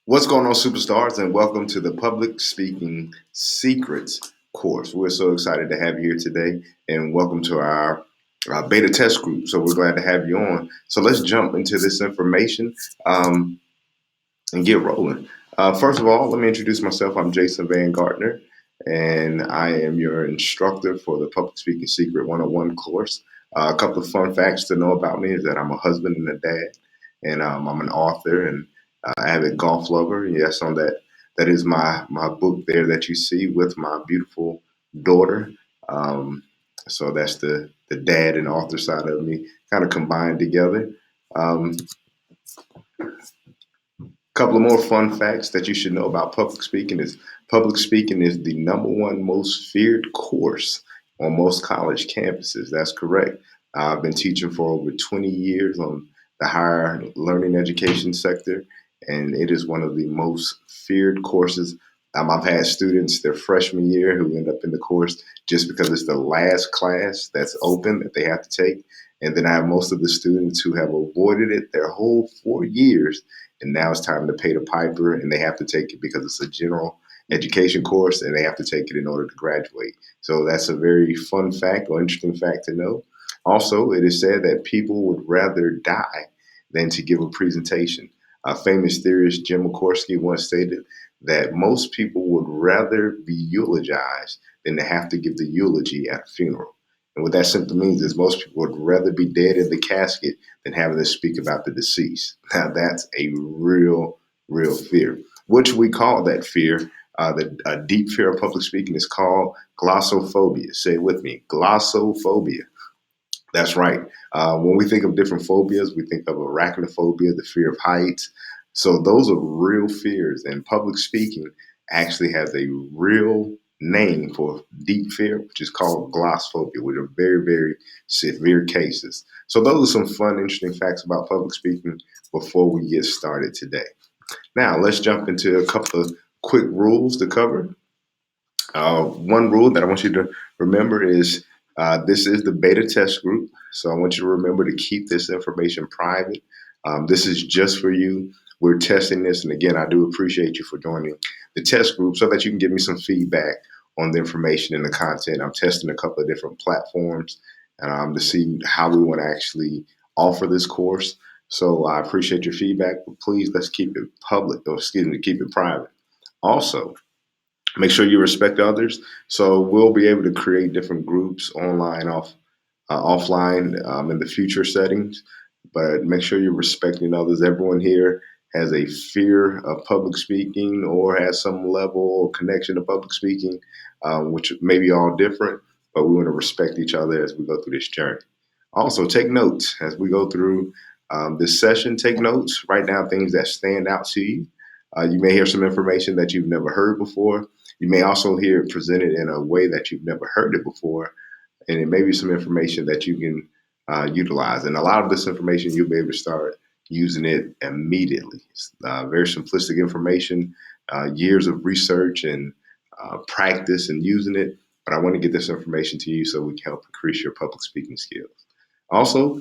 What's going on, superstars, and welcome to the Public Speaking Secrets course. We're so excited to have you here today, and welcome to our beta test group. So we're glad to have you on. So let's jump into this information um, and get rolling. First of all, let me introduce myself. I'm Jason Van Gartner, and I am your instructor for the Public Speaking Secret 101 course. A couple of fun facts to know about me is that I'm a husband and a dad, and I'm an author and avid golf lover. Yes, on that, that is my book there that you see with my beautiful daughter. Um, so that's the dad and author side of me kind of combined together. Um, Couple of more fun facts that you should know about public speaking is the number one most feared course on most college campuses. That's correct. I've been teaching for over 20 years on the higher learning education sector, and it is one of the most feared courses. I've had students their freshman year who end up in the course just because it's the last class that's open that they have to take. And then I have most of the students who have avoided it their whole 4 years, and now it's time to pay the piper, and they have to take it because it's a general education course, and they have to take it in order to graduate. So that's a very fun fact or interesting fact to know. Also, it is said that people would rather die than to give a presentation. A famous theorist, Jim McCorsky, once stated that most people would rather be eulogized than to have to give the eulogy at a funeral. And what that simply means is most people would rather be dead in the casket than having to speak about the deceased. Now, that's a real fear, which we call that fear. The deep fear of public speaking is called glossophobia. Say it with me, glossophobia. That's right. When we think of different phobias, we think of arachnophobia, the fear of heights. So those are real fears, and public speaking actually has a real name for deep fear, which is called glossophobia, which are very severe cases. So those are some fun, interesting facts about public speaking before we get started today. Now let's jump into a couple of quick rules to cover. One rule that I want you to remember is this is the beta test group. So I want you to remember to keep this information private. This is just for you. We're testing this. And again, I do appreciate you for joining the test group so that you can give me some feedback on the information and the content. I'm testing a couple of different platforms to see how we want to actually offer this course. So I appreciate your feedback, but please let's keep it public, or excuse me, keep it private. Also, make sure you respect others. So we'll be able to create different groups online, offline in the future settings. But make sure you're respecting others. Everyone here has a fear of public speaking or has some level or connection to public speaking, which may be all different. But we want to respect each other as we go through this journey. Also, take notes as we go through this session. Take notes. Write down things that stand out to you. You may hear some information that you've never heard before. You may also hear it presented in a way that you've never heard it before, and it may be some information that you can utilize. And a lot of this information, you'll be able to start using it immediately. It's very simplistic information, years of research and practice and using it. But I want to get this information to you so we can help increase your public speaking skills. Also,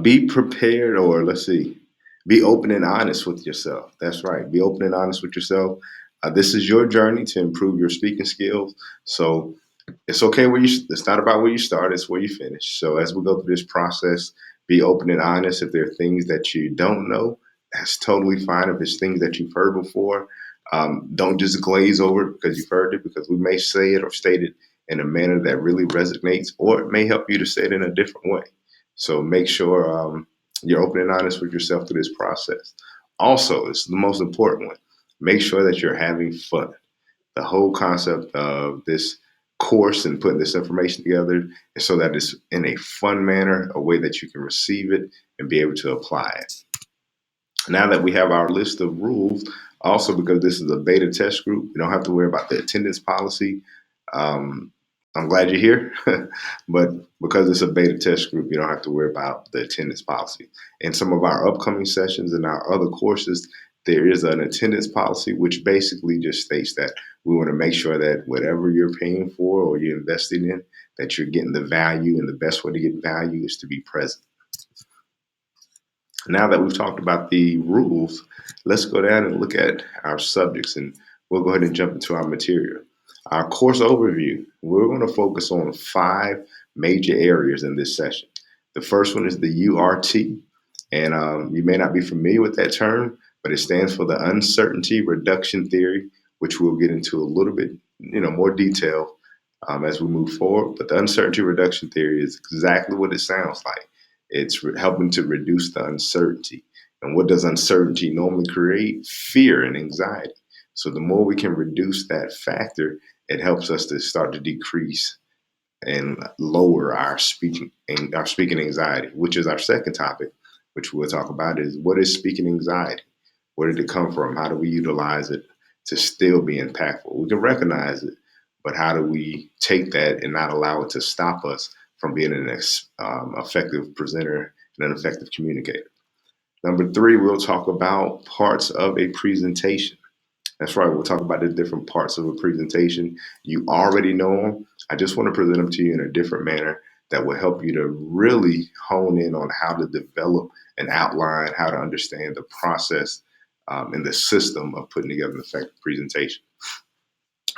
be prepared, or let's see, be open and honest with yourself. That's right. Be open and honest with yourself. This is your journey to improve your speaking skills. So it's okay where you. It's not about where you start. It's where you finish. So as we go through this process, be open and honest. If there are things that you don't know, that's totally fine. If it's things that you've heard before, don't just glaze over it because you've heard it. Because we may say it or state it in a manner that really resonates, or it may help you to say it in a different way. So make sure you're open and honest with yourself through this process. Also, it's the most important one. Make sure that you're having fun. The whole concept of this course and putting this information together is so that it's in a fun manner, a way that you can receive it and be able to apply it. Now that we have our list of rules, also because this is a beta test group, you don't have to worry about the attendance policy. Um, I'm glad you're here, but because it's a beta test group, you don't have to worry about the attendance policy. In some of our upcoming sessions and our other courses, there is an attendance policy, which basically just states that we want to make sure that whatever you're paying for or you're investing in, that you're getting the value, and the best way to get value is to be present. Now that we've talked about the rules, let's go down and look at our subjects, and we'll go ahead and jump into our material. Our course overview, we're going to focus on 5 major areas in this session. The first one is the URT, and you may not be familiar with that term, but it stands for the uncertainty reduction theory, which we'll get into a little bit, more detail as we move forward. But the uncertainty reduction theory is exactly what it sounds like. It's helping to reduce the uncertainty. And what does uncertainty normally create? Fear and anxiety. So the more we can reduce that factor, it helps us to start to decrease and lower our speaking anxiety, which is our second topic, which we'll talk about is what is speaking anxiety? Where did it come from? How do we utilize it to still be impactful? We can recognize it, but how do we take that and not allow it to stop us from being an effective presenter and an effective communicator? Number 3, we'll talk about parts of a presentation. That's right. We'll talk about the different parts of a presentation. You already know them. I just want to present them to you in a different manner that will help you to really hone in on how to develop an outline, how to understand the process and the system of putting together an effective presentation.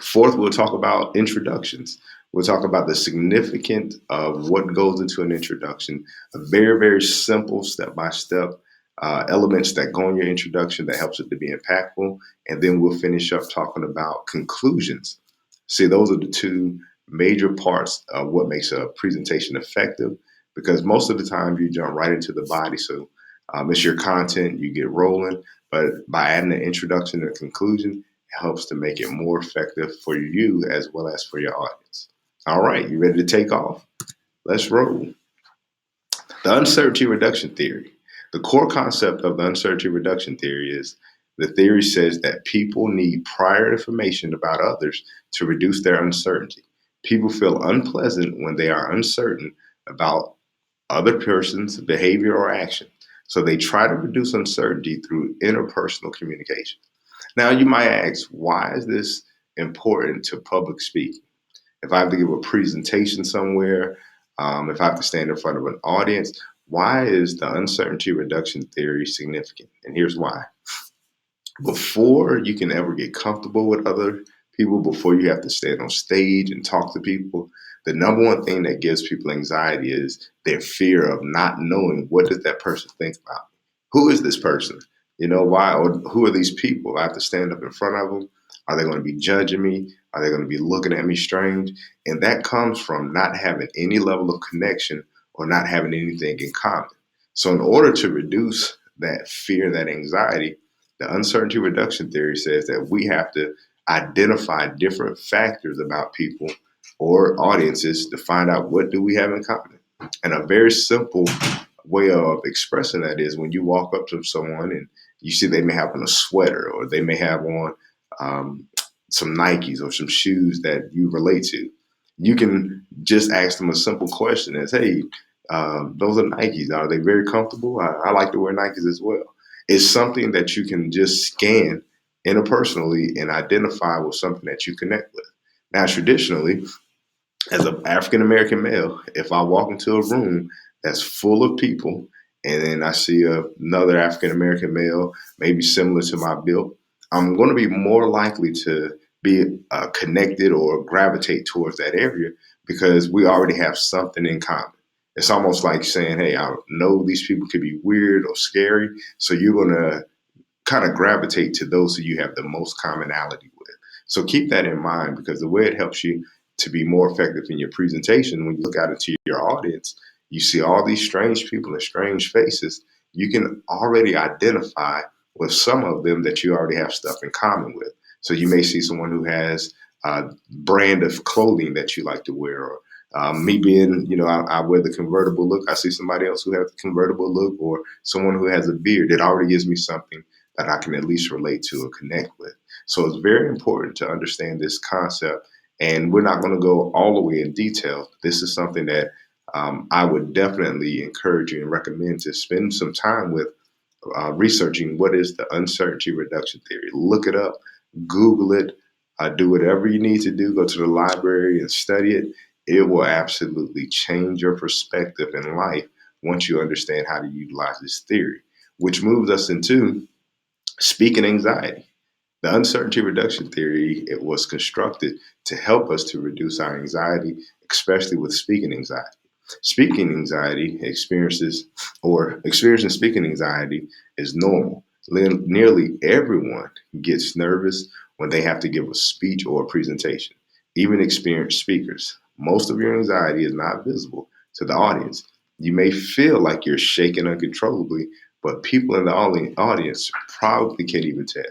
Fourth, we'll talk about introductions. We'll talk about the significance of what goes into an introduction, a very, very simple step by step elements that go in your introduction that helps it to be impactful. And then we'll finish up talking about conclusions. See, those are the 2 major parts of what makes a presentation effective because most of the time you jump right into the body. So it's your content, you get rolling. But by adding an introduction and a conclusion, helps to make it more effective for you as well as for your audience. All right, you ready to take off? Let's roll. The uncertainty reduction theory. The core concept of the uncertainty reduction theory is the theory says that people need prior information about others to reduce their uncertainty. People feel unpleasant when they are uncertain about other person's behavior or action. So they try to reduce uncertainty through interpersonal communication. Now, you might ask, why is this important to public speaking? If I have to give a presentation somewhere, if I have to stand in front of an audience, why is the uncertainty reduction theory significant? And here's why. Before you can ever get comfortable with other people, before you have to stand on stage and talk to people, the number one thing that gives people anxiety is their fear of not knowing what does that person think about me. Who is this person? Why or who are these people? I have to stand up in front of them. Are they going to be judging me? Are they going to be looking at me strange? And that comes from not having any level of connection or not having anything in common. So in order to reduce that fear, that anxiety, the uncertainty reduction theory says that we have to identify different factors about people or audiences to find out what do we have in common. And a very simple way of expressing that is when you walk up to someone and you see they may have on a sweater or they may have on some Nikes or some shoes that you relate to. You can just ask them a simple question as, hey, those are Nikes. Are they very comfortable? I like to wear Nikes as well. It's something that you can just scan interpersonally and identify with something that you connect with. Now, traditionally, as an African American male, if I walk into a room that's full of people and then I see another African American male, maybe similar to my build, I'm going to be more likely to be connected or gravitate towards that area because we already have something in common. It's almost like saying, hey, I know these people could be weird or scary. So you're going to kind of gravitate to those who you have the most commonality with. So keep that in mind because the way it helps you to be more effective in your presentation, when you look out into your audience, you see all these strange people and strange faces. You can already identify with some of them that you already have stuff in common with. So you may see someone who has a brand of clothing that you like to wear, or me being, I wear the convertible look. I see somebody else who has the convertible look, or someone who has a beard. It already gives me something that I can at least relate to or connect with. So it's very important to understand this concept. And we're not going to go all the way in detail. This is something that I would definitely encourage you and recommend to spend some time with researching what is the uncertainty reduction theory. Look it up, Google it, do whatever you need to do. Go to the library and study it. It will absolutely change your perspective in life once you understand how to utilize this theory. which moves us into speaking anxiety. The uncertainty reduction theory, it was constructed to help us to reduce our anxiety, especially with speaking anxiety. Speaking anxiety experiences or experiencing speaking anxiety is normal. Nearly everyone gets nervous when they have to give a speech or a presentation, even experienced speakers. Most of your anxiety is not visible to the audience. You may feel like you're shaking uncontrollably, but people in the audience probably can't even tell.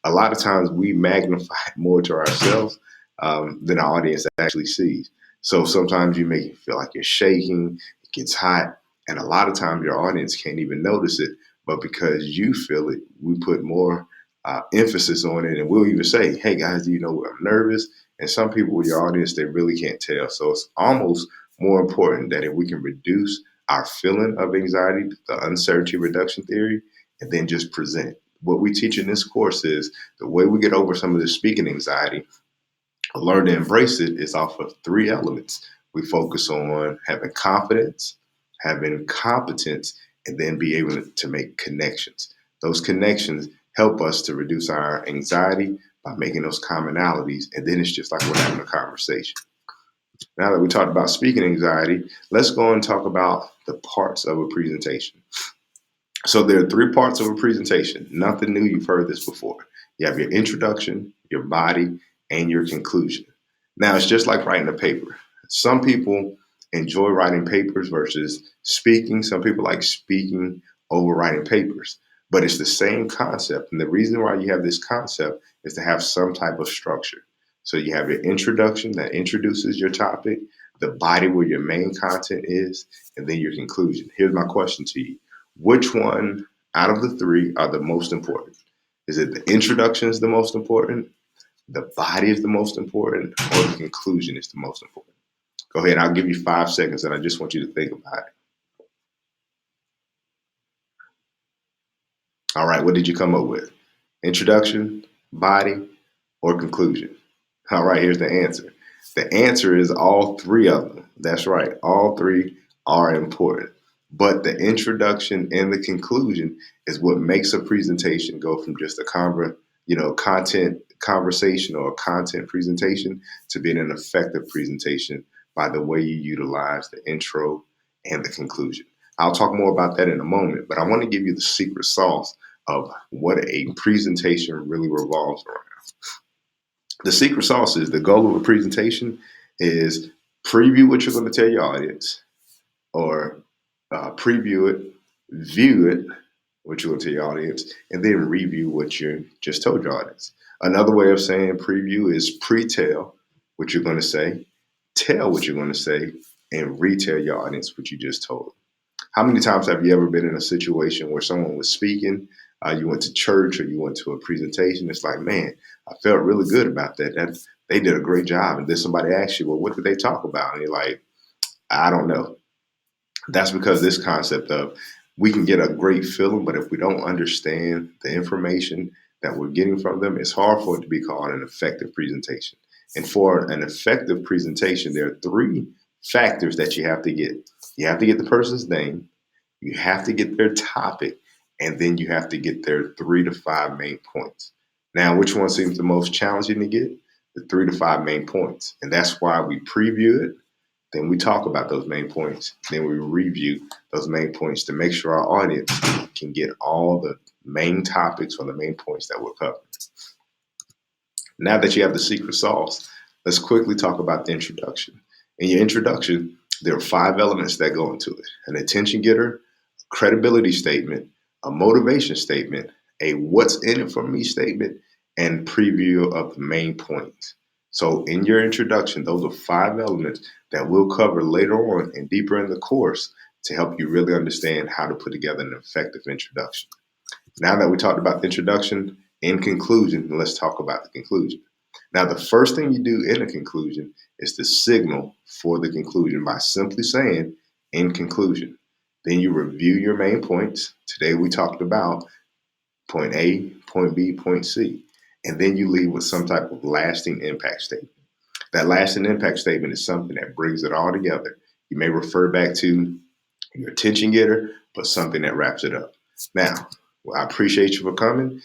A lot of times we magnify it more to ourselves than our audience actually sees. So sometimes you may feel like you're shaking, it gets hot, and a lot of times your audience can't even notice it. But because you feel it, we put more emphasis on it, and we'll even say, "Hey guys, do you know I'm nervous?" And some people in your audience they really can't tell. So it's almost more important that if we can reduce our feeling of anxiety, the uncertainty reduction theory, and then just present. What we teach in this course is the way we get over some of the speaking anxiety, learn to embrace it is off of three elements. We focus on having confidence, having competence, and then be able to make connections. Those connections help us to reduce our anxiety by making those commonalities, and then it's just like we're having a conversation. Now that we talked about speaking anxiety, let's go and talk about the parts of a presentation. So there are three parts of a presentation. Nothing new, you've heard this before. You have your introduction, your body, and your conclusion. Now it's just like writing a paper. Some people enjoy writing papers versus speaking. Some people like speaking over writing papers. But it's the same concept. And the reason why you have this concept is to have some type of structure. So you have your introduction that introduces your topic, the body where your main content is, and then your conclusion. Here's my question to you. Which one out of the three are the most important? Is it the introduction is the most important, the body is the most important, or the conclusion is the most important? Go ahead. I'll give you 5 seconds, and I just want you to think about it. All right. What did you come up with? Introduction, body, or conclusion? All right. Here's the answer. The answer is all three of them. That's right. All three are important. But the introduction and the conclusion is what makes a presentation go from just a content conversation or a content presentation to being an effective presentation by the way you utilize the intro and the conclusion. I'll talk more about that in a moment, but I want to give you the secret sauce of what a presentation really revolves around. The secret sauce is the goal of a presentation is preview what you're going to tell your audience, or preview it, view it, what you're going to tell your audience, and then review what you just told your audience. Another way of saying preview is pre-tell what you're going to say, tell what you're going to say, and retell your audience what you just told. How many times have you ever been in a situation where someone was speaking, you went to church or you went to a presentation? It's like, man, I felt really good about that. That they did a great job. And then somebody asks you, well, what did they talk about? And you're like, I don't know. That's because this concept of we can get a great feeling, but if we don't understand the information that we're getting from them, it's hard for it to be called an effective presentation. And for an effective presentation, there are three factors that you have to get. You have to get the person's name, you have to get their topic, and then you have to get their 3 to 5 main points. Now, which one seems the most challenging to get? The 3 to 5 main points. And that's why we preview it, then we talk about those main points. Then we review those main points to make sure our audience can get all the main topics or the main points that we're covering. Now that you have the secret sauce, let's quickly talk about the introduction. In your introduction, there are 5 elements that go into it: an attention getter, a credibility statement, a motivation statement, a what's in it for me statement, and preview of the main points. So, in your introduction, those are 5 elements that we'll cover later on and deeper in the course to help you really understand how to put together an effective introduction. Now that we talked about the introduction and conclusion, let's talk about the conclusion. Now, the first thing you do in a conclusion is to signal for the conclusion by simply saying, in conclusion. Then you review your main points. Today we talked about point A, point B, point C. And then you leave with some type of lasting impact statement. That lasting impact statement is something that brings it all together. You may refer back to your attention getter, but something that wraps it up. Now, well, I appreciate you for coming.